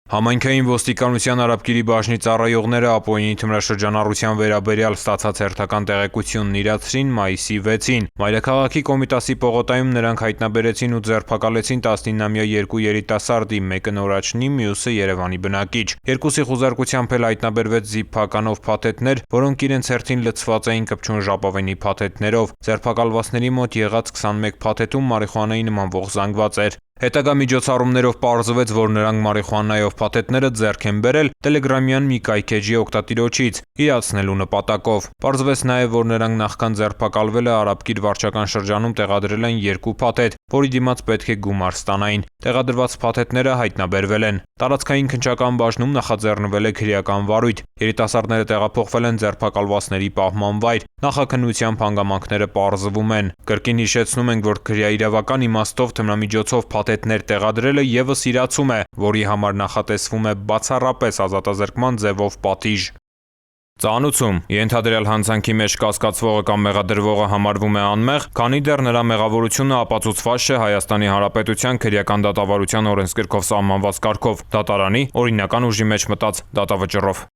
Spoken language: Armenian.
Համայնքային ոստիկանության Արաբկիրի բաժնի ծառայողները Ապօյինի թմրաշրջանառության վերաբերյալ ստացած հերթական տեղեկությունն իրացրին մայիսի 6-ին։ Մայրաքաղաքի Կոմիտասի պողոտայում նրանք հայտնաբերեցին ու ձերբակալեցին 19-ամյա երկու երիտասարդի, մեկը Նորաչնի, մյուսը Երևանի բնակիչ։ Երկուսի խուզարկությամբ էլ հայտնաբերվեց զիպ փականով փաթեթներ, որոնք իրենց հերթին լցված էին կպչուն ժապավենի փաթեթներով։ Ձերբակալվածների մոտ եղած 21 փաթեթում մարիխուանայի նմանվող զանգված էր։ Հետագա միջոցառումներով պարզվեց, որ նրանք մարիխուանայով փաթեթները ձեռք են բերել տելեգրամյան մի կայքէջի օգտատիրոջից իրացնելու նպատակով։ Պարզվեց նաև, որ նրանք նախքան ձերբակալվելը Արաբկիր վարչական շրջանում տեղադրել են 2 փաթեթ, որի դիմաց պետք է գումար ստանային։ Տեղադրված փաթեթները հայտնաբերվել են։ Տարածքային քննչական բաժնում նախաձեռնվել է քրեական վարույթ։ Երիտասարդները տեղափոխվել են ձերբակալվածների պահման վայր։ Նախաքննությամբ հանգամանքները պարզվում են։ Կրկին հիշեցնում ենք, որ քրեաիրավական իմաստով թմրամիջոցով փաթեթներ տեղադրելը ևս իրացում է, որի համար նախատեսվում է բացառապես ազատազրկման ձևով պատիժ։ Ծանուցում ենթադրյալ հանցանքի մեջ կասկածվողը կամ մեղադրվողը համարվում է անմեղ, քանի դեռ նրա մեղավորությունը ապացուցված չէ Հայաստանի Հանրապետության քրեական դատավարության օրենսգրքով սահմանված կարգով, դատարանի օրինական ուժի մեջ մտած դատավճռով։